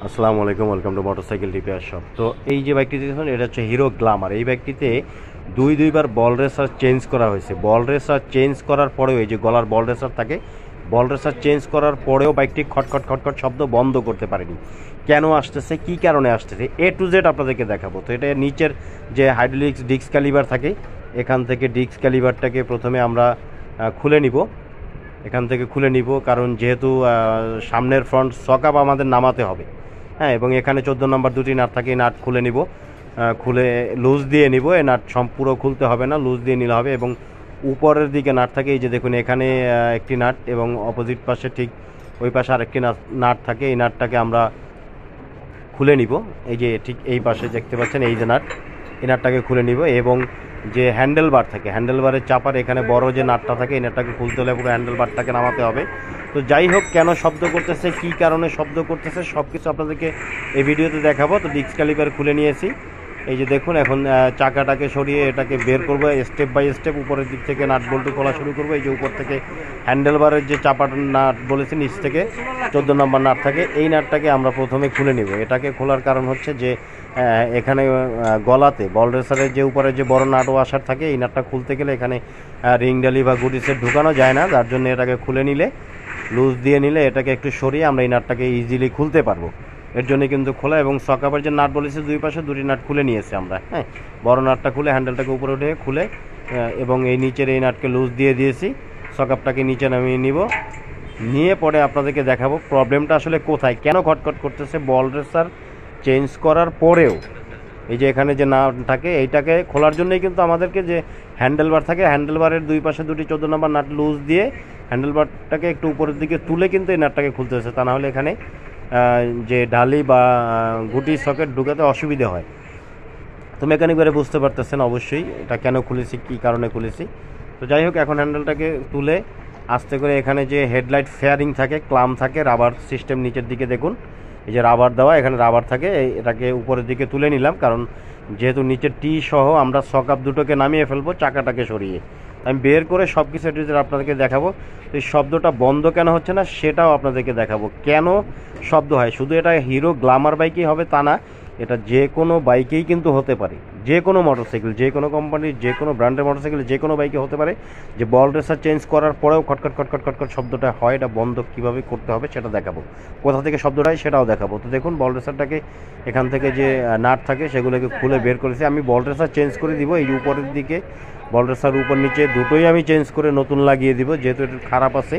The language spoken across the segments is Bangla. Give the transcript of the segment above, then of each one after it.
আসসালামু আলাইকুম, welcome to motorcycle repair shop. তো এই যে বাইকটি দেখছেন এটা হচ্ছে হিরো গ্ল্যামার। এই বাইকটিতে দুইবার বল রেসার চেঞ্জ করা হয়েছে। বল রেসার চেঞ্জ করার পরেও এই যে গলার বল রেসার থাকে, বল রেসার চেঞ্জ করার পরেও বাইকটি খটখট খটখট শব্দ বন্ধ করতে পারেনি। কেন আসতেছে, কি কারণে আসতেছে, এ টু জেড আপনাদেরকে দেখাবো। তো এটা নিচের যে হাইড্রোলিক্স ডিস্ক ক্যালিভার থাকে, এখান থেকে ডিস্ক ক্যালিভারটাকে প্রথমে আমরা খুলে নিব। এখান থেকে খুলে নিব কারণ যেহেতু সামনের ফ্রন্ট সকাপ আমাদের নামাতে হবে। হ্যাঁ, এবং এখানে 14 নম্বর দুটি নাট থাকে, এই নাট খুলে নিব। খুলে লুজ দিয়ে নিব। এই নাট সম্পূর্ণ খুলতে হবে না, লুজ দিয়ে নিলে হবে। এবং উপরের দিকে নাট থাকে, এই যে দেখুন এখানে একটি নাট এবং অপোজিট পাশে ঠিক ওই পাশে আরেকটি নাট থাকে। এই নাটটাকে আমরা খুলে নিব। এই যে ঠিক এই পাশে দেখতে পাচ্ছেন এই যে নাট, এই নাটটাকে খুলে নিব। এবং যে হ্যান্ডেল বার থাকে, হ্যান্ডেল বারের চাপার এখানে বড় যে নাটটা থাকে, এই নাটটাকে খুলতে হলে পুরো হ্যান্ডেল বারটাকে নামাতে হবে। তো যাই হোক, কেন শব্দ করতেছে, কি কারণে শব্দ করতেছে, সব কিছু আপনাদেরকে এই ভিডিওতে দেখাবো। তো ডিস্ক ক্যালিপার খুলে নিয়েছি। এই যে দেখুন এখন চাকাটাকে সরিয়ে এটাকে বের করব স্টেপ বাই স্টেপ। উপরের দিক থেকে নাট বল্টু খোলা শুরু করবো। এই যে উপর থেকে হ্যান্ডেল বারের যে চাপার নাট বলেছি, নিচ থেকে 14 নম্বর নাট থাকে, এই নাটটাকে আমরা প্রথমে খুলে নিব। এটাকে খোলার কারণ হচ্ছে যে এখানে গলাতে বল রেসারের যে উপরে যে বড় নাট ওয়াশার থাকে, এই নাটটা খুলতে গেলে এখানে রিং ডালি বা গুডিসের ঢুকানো যায় না। যার জন্য এটাকে খুলে নিলে, লুজ দিয়ে নিলে এটাকে একটু সরিয়ে আমরা এই নাটটাকে ইজিলি খুলতে পারবো। এর জন্য কিন্তু খোলা। এবং সকাপের যে নাট বলেছি দুই পাশে দুটি নাট খুলে নিয়েছি আমরা। হ্যাঁ, বড় নাটটা খুলে হ্যান্ডেলটাকে উপরে উঠে খুলে এবং এই নিচের এই নাটকে লুজ দিয়ে দিয়েছি। সকাপটাকে নিচে নামিয়ে নিব, নিয়ে পরে আপনাদেরকে দেখাবো প্রবলেমটা আসলে কোথায়, কেন খটখট করতেছে বল রেসার চেঞ্জ করার পরেও। এই যে এখানে যে নাট থাকে, এইটাকে খোলার জন্যই কিন্তু আমাদেরকে যে হ্যান্ডেল বার থাকে, হ্যান্ডেল বারের দুই পাশে দুটি 14 নম্বর নাট লুজ দিয়ে হ্যান্ডেল বারটাকে একটু উপরের দিকে তুলে কিন্তু এই নাটটাকে খুলতে হচ্ছে। তা নাহলে এখানে যে ঢালি বা গুটি সকেট ঢুকাতে অসুবিধা হয়। তো মেকানিকবারে বুঝতে পারতেছেন অবশ্যই এটা কেন খুলেছি, কী কারণে খুলেছি। তো যাই হোক, এখন হ্যান্ডেলটাকে তুলে আস্তে করে এখানে যে হেডলাইট ফেয়ারিং থাকে, ক্লাম থাকে, রাবার সিস্টেম নিচের দিকে দেখুন, এই যে রাবার দেওয়া, এখানে রাবার থাকে, এটাকে উপরের দিকে তুলে নিলাম। কারণ যেহেতু নিচের টি সহ আমরা সকাপ দুটোকে নামিয়ে ফেলবো চাকাটাকে সরিয়ে, আমি বের করে সব কিছু আপনাদেরকে দেখাবো। এই শব্দটা বন্ধ কেন হচ্ছে না সেটাও আপনাদেরকে দেখাবো। কেন শব্দ হয়, শুধু এটা হিরো গ্ল্যামার বাইকেই হবে তা না, এটা যে কোনো বাইকেই কিন্তু হতে পারে। যে কোনো মোটরসাইকেল, যে কোনো কোম্পানির, যে কোনো ব্র্যান্ডের মোটরসাইকেল, যে কোনো বাইকে হতে পারে যে বল রেসার চেঞ্জ করার পরেও খটখট খটখট খটখট শব্দটা হয়। এটা বন্ধ কীভাবে করতে হবে সেটা দেখাবো, কোথা থেকে শব্দটা হয় সেটাও দেখাবো। তো দেখুন বল রেসারটাকে এখান থেকে যে নাট থাকে সেগুলোকে খুলে বের করেছি। আমি বল রেসার চেঞ্জ করে দিব। এই উপরের দিকে বল রেসার উপর নিচে দুটোই আমি চেঞ্জ করে নতুন লাগিয়ে দিব, যেহেতু এটা খারাপ আছে।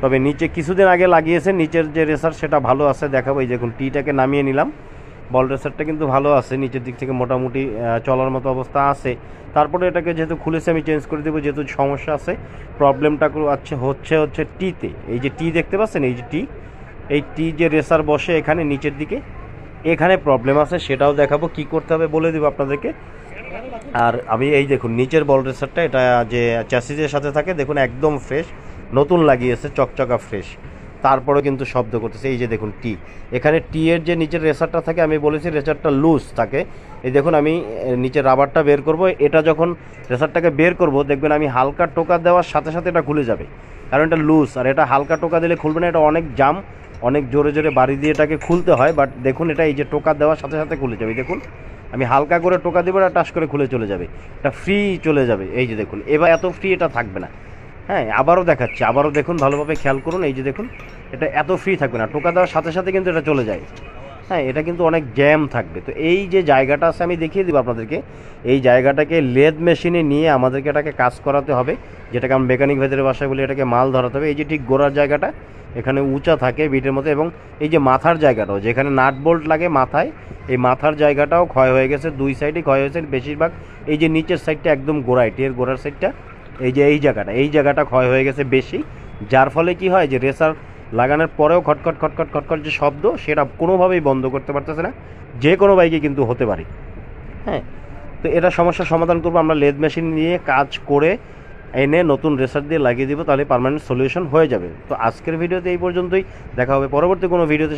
তবে নিচে কিছুদিন আগে লাগিয়েছে, নিচের যে রেসার সেটা ভালো আছে, দেখাবো। এই দেখুন টিটাকে নামিয়ে নিলাম, বল রেসারটা কিন্তু ভালো আছে, নিচের দিক থেকে মোটামুটি চলার মতো অবস্থা আছে। তারপরে এটাকে যেহেতু খুলেছে আমি চেঞ্জ করে দেবো, যেহেতু সমস্যা আছে। প্রবলেমটা হচ্ছে টিতে। এই যে টি দেখতে পাচ্ছেন, এই যে টি, এই টি যে রেসার বসে এখানে নিচের দিকে, এখানে প্রবলেম আছে, সেটাও দেখাবো। কি করতে হবে বলে দেবো আপনাদেরকে। আর আমি এই দেখুন নিচের বল রেসারটা, এটা যে চ্যাসিজের সাথে থাকে, দেখুন একদম ফ্রেশ, নতুন লাগিয়েছে, চকচকা ফ্রেশ। তারপরেও কিন্তু শব্দ করতেছে। এই যে দেখুন টি, এখানে টি এর যে নিচের রেসারটা থাকে, আমি বলেছি রেসারটা লুজ থাকে। এই দেখুন আমি নিচের রাবারটা বের করব। এটা যখন রেসারটাকে বের করব দেখবেন আমি হালকা টোকা দেওয়ার সাথে সাথে এটা খুলে যাবে, কারণ এটা লুজ। আর এটা হালকা টোকা দিলে খুলবে না, এটা অনেক জাম, অনেক জোরে জোরে বাড়ি দিয়ে এটাকে খুলতে হয়। বাট দেখুন এটা এই যে টোকা দেওয়ার সাথে সাথে খুলে যাবে। দেখুন আমি হালকা করে টোকা দেবো, এটা টাচ করে খুলে চলে যাবে, এটা ফ্রি চলে যাবে। এই যে দেখুন এবার এত ফ্রি এটা থাকবে না। হ্যাঁ, আবারও দেখাচ্ছি, আবারও দেখুন, ভালোভাবে খেয়াল করুন। এই যে দেখুন এটা এত ফ্রি থাকবে না, টোকা দেওয়ার সাথে সাথে কিন্তু এটা চলে যায়। হ্যাঁ, এটা কিন্তু অনেক জ্যাম থাকবে। তো এই যে জায়গাটা আছে আমি দেখিয়ে দেবো আপনাদেরকে। এই জায়গাটাকে লেদ মেশিনে নিয়ে আমাদেরকে এটাকে কাজ করাতে হবে, যেটাকে আমরা মেকানিক ভেতরের ভাষায় বলি, এটাকে মাল ধরাতে হবে। এই যে ঠিক গোড়ার জায়গাটা এখানে উঁচা থাকে বিটের মতো, এবং এই যে মাথার জায়গাটাও যেখানে নাট বোল্ট লাগে মাথায়, এই মাথার জায়গাটাও ক্ষয় হয়ে গেছে, দুই সাইডই ক্ষয় হয়েছে বেশিরভাগ। এই যে নিচের সাইডটা একদম গোড়ায়, টিয়ের গোড়ার সাইডটা, এই যে এই জায়গাটা ক্ষয় হয়ে গেছে বেশি। যার ফলে কি হয় যে রেসার লাগানোর পরেও খটখট খটখট খটখট যে শব্দ, সেটা কোনোভাবেই বন্ধ করতে পারতেছে না। যে কোনো বাইকে কিন্তু হতে পারে। হ্যাঁ, তো এটা সমস্যার সমাধান করবো আমরা লেদ মেশিন নিয়ে কাজ করে এনে নতুন রেসার দিয়ে লাগিয়ে দিব, তাহলে পার্মানেন্ট সলিউশন হয়ে যাবে। তো আজকের ভিডিওতে এই পর্যন্তই, দেখা হবে পরবর্তী কোনো ভিডিওতে।